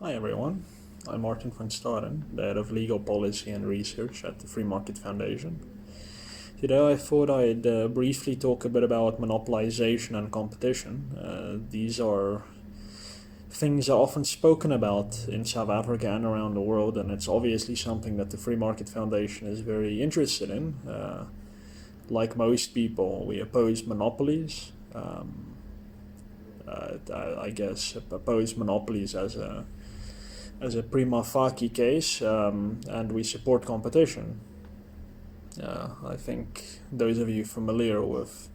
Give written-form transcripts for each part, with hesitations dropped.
Hi everyone, I'm Martin van Staden, the head of legal policy and research at the Free Market Foundation. Today I thought I'd briefly talk a bit about monopolization and competition. These are things are often spoken about in South Africa and around the world, and it's obviously something that the Free Market Foundation is very interested in. Like most people, we oppose monopolies. I guess oppose monopolies as a prima facie case, and we support competition. I think those of you familiar with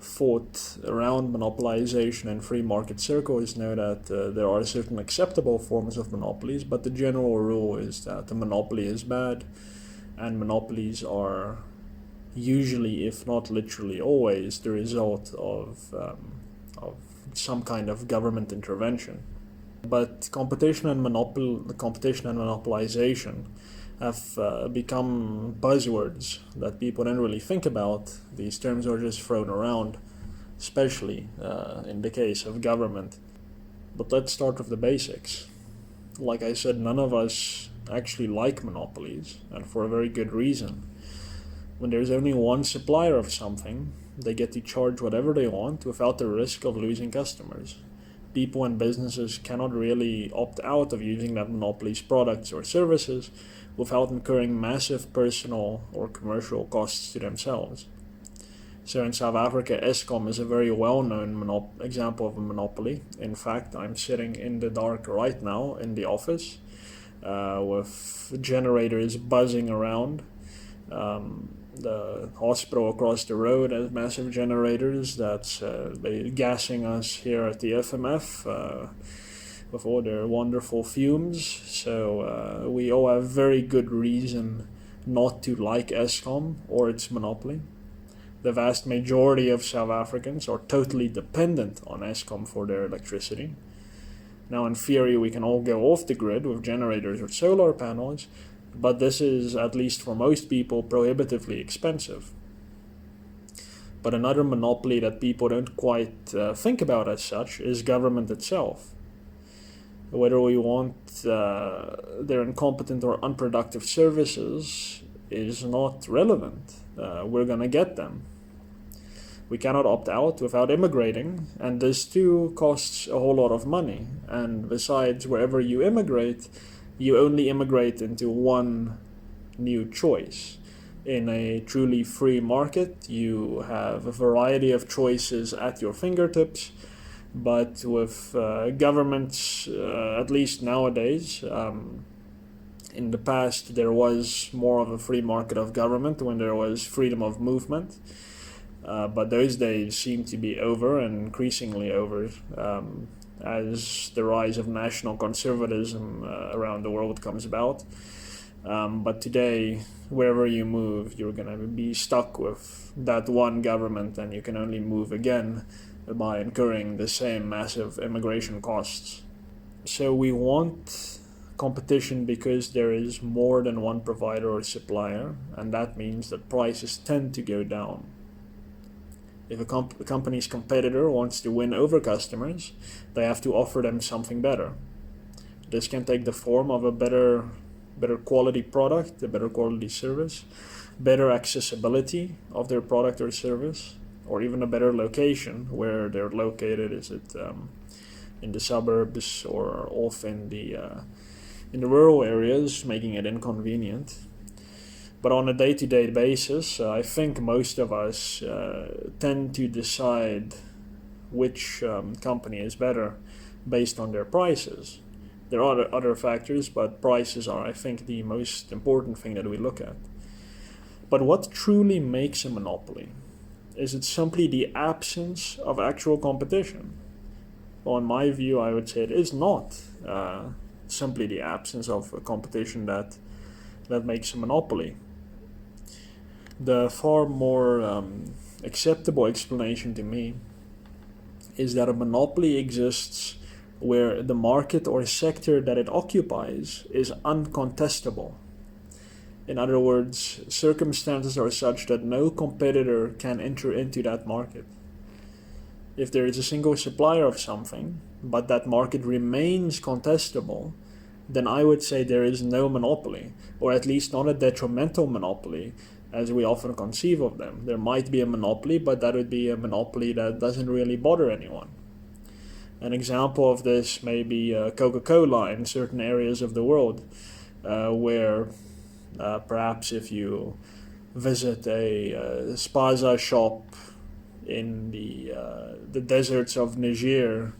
thought around monopolization in free market circles know that there are certain acceptable forms of monopolies, but the general rule is that a monopoly is bad, and monopolies are usually, if not literally always, the result of some kind of government intervention. But competition and monopolization have become buzzwords that people don't really think about. These terms are just thrown around, especially in the case of government. But let's start with the basics. Like I said, none of us actually like monopolies, and for a very good reason. When there's only one supplier of something, they get to charge whatever they want without the risk of losing customers. People and businesses cannot really opt out of using that monopoly's products or services without incurring massive personal or commercial costs to themselves. So in South Africa, Eskom is a very well-known example of a monopoly. In fact, I'm sitting in the dark right now in the office with generators buzzing around. The hospital across the road has massive generators that's they're gassing us here at the FMF with all their wonderful fumes. So we all have very good reason not to like Eskom or its monopoly. The vast majority of South Africans are totally dependent on Eskom for their electricity. Now, in theory, we can all go off the grid with generators or solar panels, but this is, at least for most people, prohibitively expensive. But another monopoly that people don't quite think about as such is government itself. Whether we want their incompetent or unproductive services is not relevant. We're gonna get them. We cannot opt out without immigrating, and this too costs a whole lot of money. And besides, wherever you immigrate, you only immigrate into one new choice. In a truly free market, you have a variety of choices at your fingertips, but with governments, at least nowadays, in the past there was more of a free market of government when there was freedom of movement, but those days seem to be over and increasingly over. As the rise of national conservatism around the world comes about. But today, wherever you move, you're going to be stuck with that one government, and you can only move again by incurring the same massive immigration costs. So we want competition because there is more than one provider or supplier, and that means that prices tend to go down. If a company's competitor wants to win over customers, they have to offer them something better. This can take the form of a better quality product, a better quality service, better accessibility of their product or service, or even a better location where they're located. Is it in the suburbs or off in the rural areas, making it inconvenient? But on a day-to-day basis, I think most of us tend to decide which company is better based on their prices. There are other factors, but prices are, I think, the most important thing that we look at. But what truly makes a monopoly? Is it simply the absence of actual competition? Well, in my view, I would say it is not simply the absence of a competition that makes a monopoly. The far more acceptable explanation to me is that a monopoly exists where the market or sector that it occupies is uncontestable. In other words, circumstances are such that no competitor can enter into that market. If there is a single supplier of something, but that market remains contestable, then I would say there is no monopoly, or at least not a detrimental monopoly as we often conceive of them. There might be a monopoly, but that would be a monopoly that doesn't really bother anyone. An example of this may be Coca-Cola in certain areas of the world, where perhaps if you visit a spaza shop in the deserts of Niger,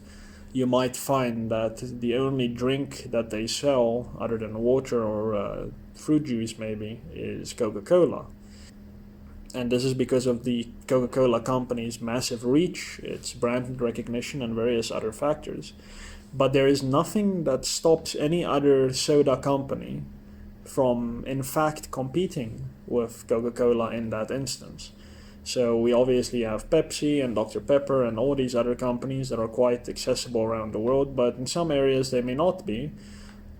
you might find that the only drink that they sell, other than water or fruit juice maybe, is Coca-Cola. And this is because of the Coca-Cola company's massive reach, its brand recognition, and various other factors. But there is nothing that stops any other soda company from, in fact, competing with Coca-Cola in that instance. So we obviously have Pepsi and Dr. Pepper and all these other companies that are quite accessible around the world, but in some areas they may not be.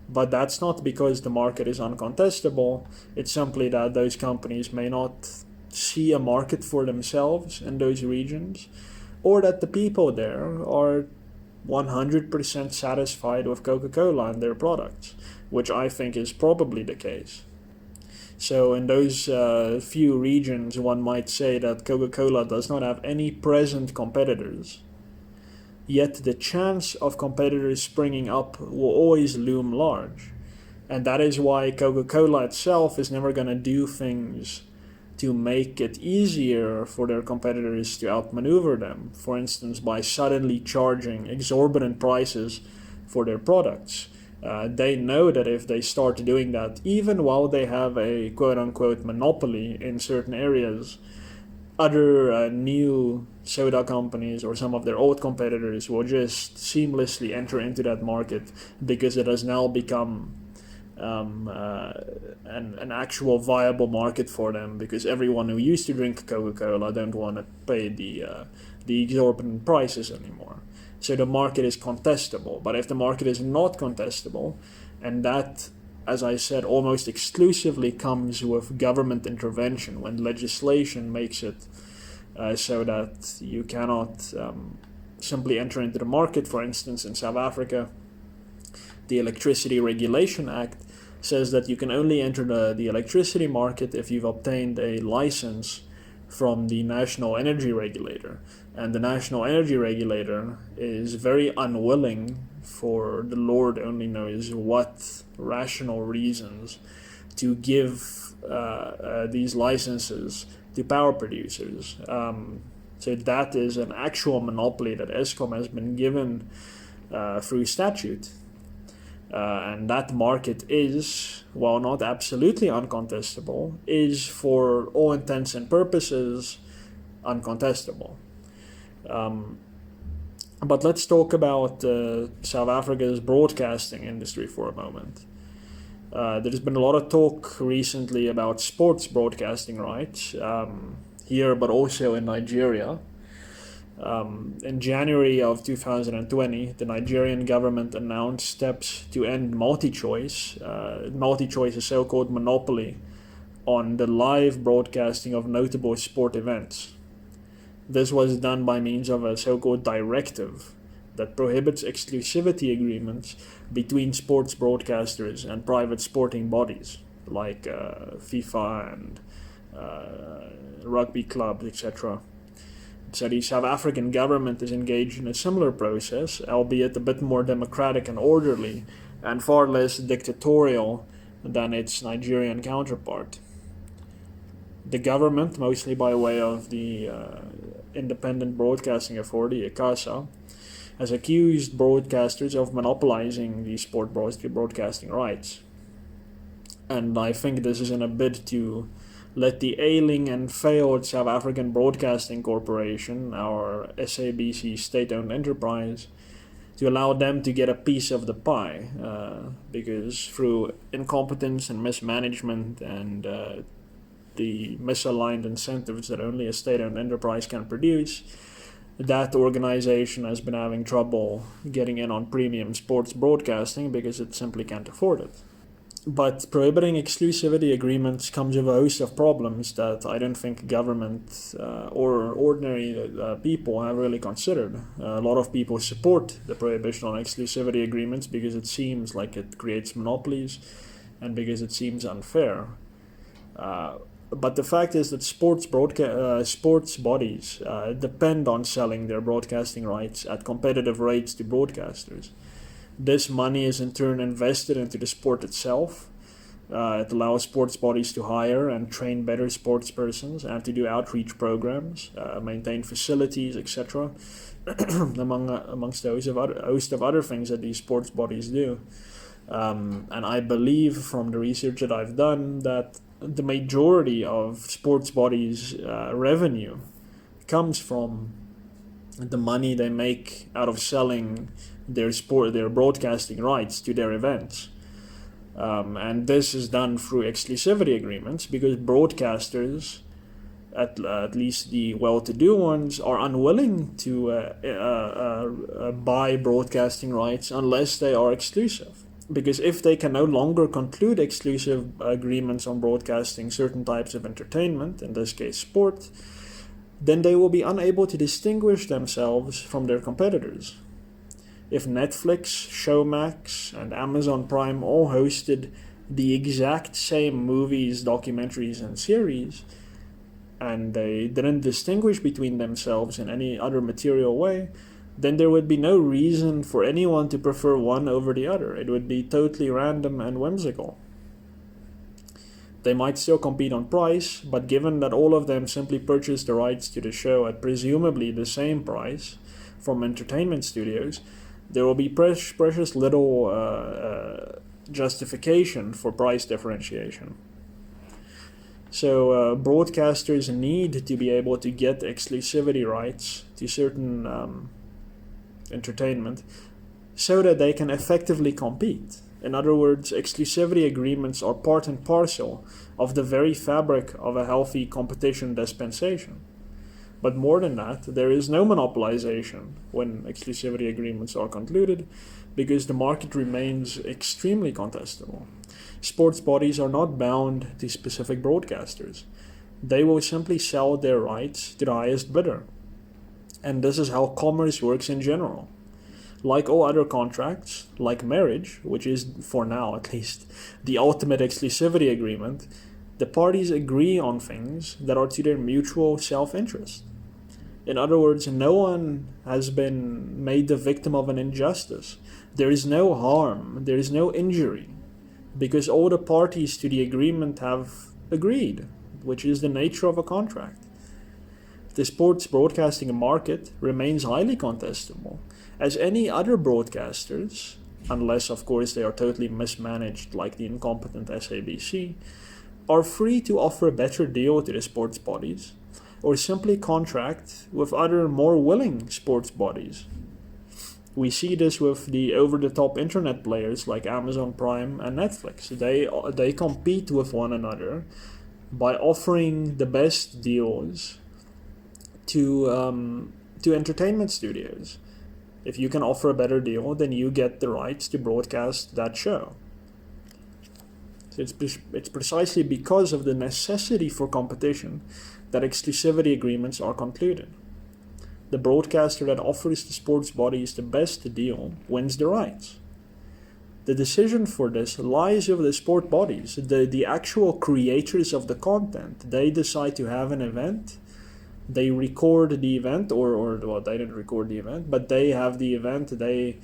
But that's not because the market is uncontestable. It's simply that those companies may not see a market for themselves in those regions, or that the people there are 100% satisfied with Coca-Cola and their products, which I think is probably the case. So in those few regions, one might say that Coca-Cola does not have any present competitors. Yet the chance of competitors springing up will always loom large. And that is why Coca-Cola itself is never going to do things to make it easier for their competitors to outmaneuver them. For instance, by suddenly charging exorbitant prices for their products. They know that if they start doing that, even while they have a quote-unquote monopoly in certain areas, other new soda companies or some of their old competitors will just seamlessly enter into that market, because it has now become an actual viable market for them, because everyone who used to drink Coca-Cola don't want to pay the exorbitant prices anymore. So the market is contestable. But if the market is not contestable, and that, as I said, almost exclusively comes with government intervention, when legislation makes it so that you cannot simply enter into the market. For instance, in South Africa, the Electricity Regulation Act says that you can only enter the electricity market if you've obtained a license from the National Energy Regulator. And the National Energy Regulator is very unwilling, for the Lord only knows what rational reasons, to give these licenses to power producers. So that is an actual monopoly that Eskom has been given through statute. And that market is, while not absolutely uncontestable, is for all intents and purposes uncontestable. But let's talk about South Africa's broadcasting industry for a moment. There's been a lot of talk recently about sports broadcasting rights here, but also in Nigeria. In January of 2020, the Nigerian government announced steps to end multi-choice. Multi-choice is so-called monopoly on the live broadcasting of notable sport events. This was done by means of a so-called directive that prohibits exclusivity agreements between sports broadcasters and private sporting bodies like FIFA and rugby clubs, etc. So the South African government is engaged in a similar process, albeit a bit more democratic and orderly, and far less dictatorial than its Nigerian counterpart. The government, mostly by way of the Independent Broadcasting Authority, ICASA, has accused broadcasters of monopolizing the sport broadcasting rights. And I think this is in a bid to let the ailing and failed South African Broadcasting Corporation, our SABC state-owned enterprise, to allow them to get a piece of the pie, because through incompetence and mismanagement and the misaligned incentives that only a state-owned enterprise can produce, that organization has been having trouble getting in on premium sports broadcasting because it simply can't afford it. But prohibiting exclusivity agreements comes with a host of problems that I don't think government or ordinary people have really considered. A lot of people support the prohibition on exclusivity agreements because it seems like it creates monopolies and because it seems unfair. But the fact is that sports bodies depend on selling their broadcasting rights at competitive rates to broadcasters. This money is in turn invested into the sport itself. It allows sports bodies to hire and train better sports persons and to do outreach programs, maintain facilities, etc., amongst a host of other things that these sports bodies do. And I believe from the research that I've done that the majority of sports bodies' revenue comes from the money they make out of selling their broadcasting rights to their events. And this is done through exclusivity agreements because broadcasters, at least the well-to-do ones, are unwilling to buy broadcasting rights unless they are exclusive. Because if they can no longer conclude exclusive agreements on broadcasting certain types of entertainment, in this case sport, then they will be unable to distinguish themselves from their competitors. If Netflix, Showmax, and Amazon Prime all hosted the exact same movies, documentaries, and series, and they didn't distinguish between themselves in any other material way, then there would be no reason for anyone to prefer one over the other. It would be totally random and whimsical. They might still compete on price, but given that all of them simply purchase the rights to the show at presumably the same price from entertainment studios, there will be precious little justification for price differentiation. So broadcasters need to be able to get exclusivity rights to certain entertainment so that they can effectively compete. In other words, exclusivity agreements are part and parcel of the very fabric of a healthy competition dispensation. But more than that, there is no monopolization when exclusivity agreements are concluded because the market remains extremely contestable. Sports bodies are not bound to specific broadcasters. They will simply sell their rights to the highest bidder. And this is how commerce works in general. Like all other contracts, like marriage, which is, for now at least, the ultimate exclusivity agreement, the parties agree on things that are to their mutual self-interest. In other words, no one has been made the victim of an injustice. There is no harm, there is no injury, because all the parties to the agreement have agreed, which is the nature of a contract. The sports broadcasting market remains highly contestable, as any other broadcasters, unless of course they are totally mismanaged like the incompetent SABC, are free to offer a better deal to the sports bodies, or simply contract with other more willing sports bodies. We see this with the over-the-top internet players like Amazon Prime and Netflix. They compete with one another by offering the best deals to entertainment studios. If you can offer a better deal, then you get the rights to broadcast that show. So it's precisely because of the necessity for competition that exclusivity agreements are concluded. The broadcaster that offers the sports bodies the best deal wins the rights. The decision for this lies with the sport bodies, the actual creators of the content. They decide to have an event, they record the event, or well, they didn't record the event, but they have the event, they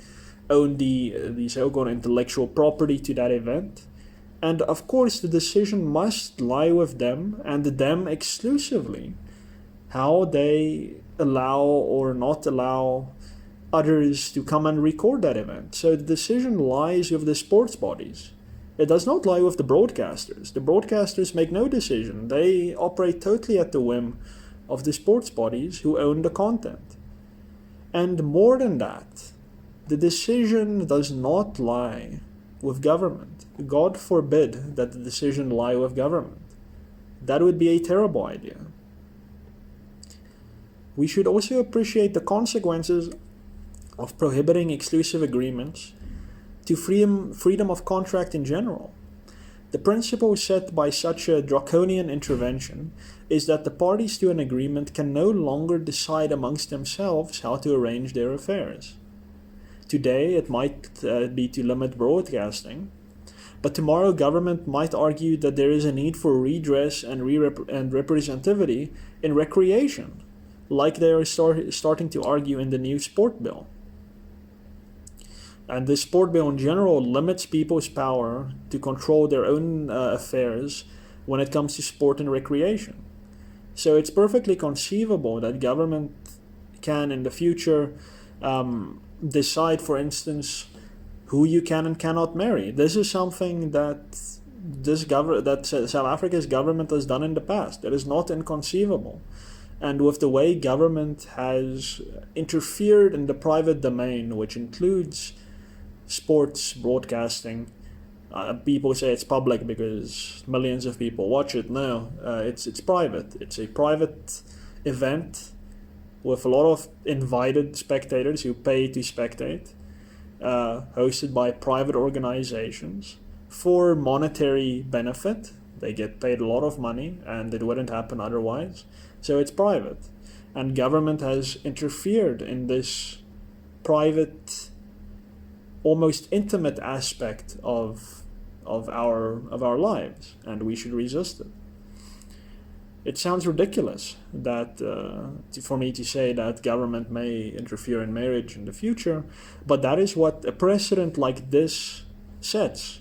own the so-called intellectual property to that event. And of course, the decision must lie with them and them exclusively. How they allow or not allow others to come and record that event. So the decision lies with the sports bodies. It does not lie with the broadcasters. The broadcasters make no decision. They operate totally at the whim of the sports bodies who own the content. And more than that, the decision does not lie with government. God forbid that the decision lie with government. That would be a terrible idea. We should also appreciate the consequences of prohibiting exclusive agreements to freedom of contract in general. The principle set by such a draconian intervention is that the parties to an agreement can no longer decide amongst themselves how to arrange their affairs. Today it might be to limit broadcasting, but tomorrow government might argue that there is a need for redress and representativity in recreation, like they are starting to argue in the new sport bill. And this sport bill in general limits people's power to control their own affairs when it comes to sport and recreation. So it's perfectly conceivable that government can in the future decide, for instance, who you can and cannot marry. This is something that South Africa's government has done in the past. It is not inconceivable. And with the way government has interfered in the private domain, which includes sports broadcasting, people say it's public because millions of people watch it. No, it's private. It's a private event with a lot of invited spectators who pay to spectate, hosted by private organizations for monetary benefit. They get paid a lot of money and it wouldn't happen otherwise. So it's private. And government has interfered in this private, almost intimate aspect of our lives, and we should resist it. It sounds ridiculous that for me to say that government may interfere in marriage in the future, but that is what a precedent like this sets.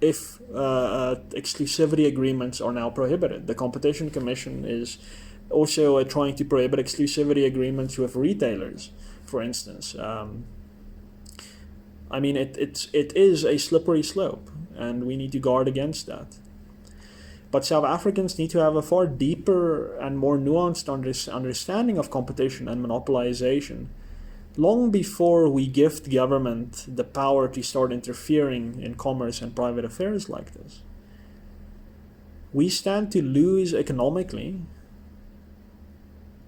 If exclusivity agreements are now prohibited, the Competition Commission is also trying to prohibit exclusivity agreements with retailers, for instance. I mean, it is a slippery slope, and we need to guard against that. But South Africans need to have a far deeper and more nuanced understanding of competition and monopolization long before we gift government the power to start interfering in commerce and private affairs like this. We stand to lose economically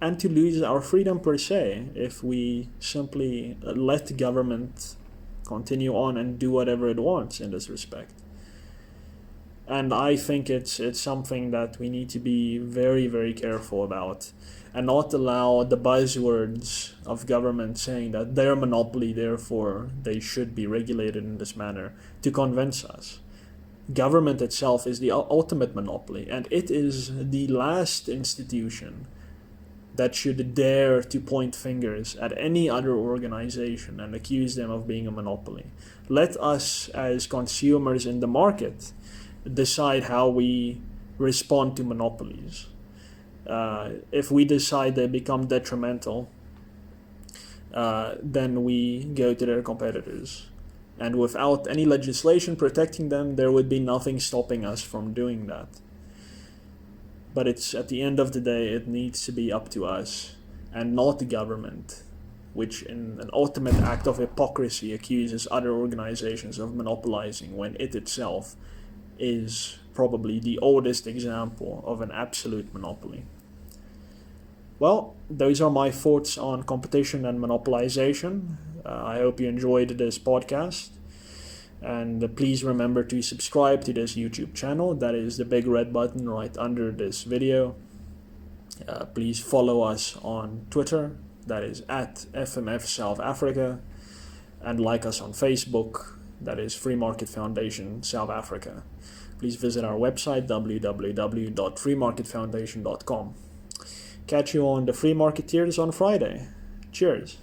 and to lose our freedom per se if we simply let government continue on and do whatever it wants in this respect. And I think it's something that we need to be very, very careful about and not allow the buzzwords of government saying that they're a monopoly, therefore they should be regulated in this manner, to convince us. Government itself is the ultimate monopoly, and it is the last institution that should dare to point fingers at any other organization and accuse them of being a monopoly. Let us, as consumers in the market, decide how we respond to monopolies. If we decide they become detrimental, then we go to their competitors. And without any legislation protecting them, there would be nothing stopping us from doing that. But it's at the end of the day, it needs to be up to us and not the government, which in an ultimate act of hypocrisy accuses other organizations of monopolizing when it itself is probably the oldest example of an absolute monopoly. Well, those are my thoughts on competition and monopolization. I hope you enjoyed this podcast. And please remember to subscribe to this YouTube channel. That is the big red button right under this video. Please follow us on Twitter. That is at FMF South Africa. And like us on Facebook. That is Free Market Foundation South Africa. Please visit our website www.freemarketfoundation.com. Catch you on the Free Marketeers on Friday. Cheers.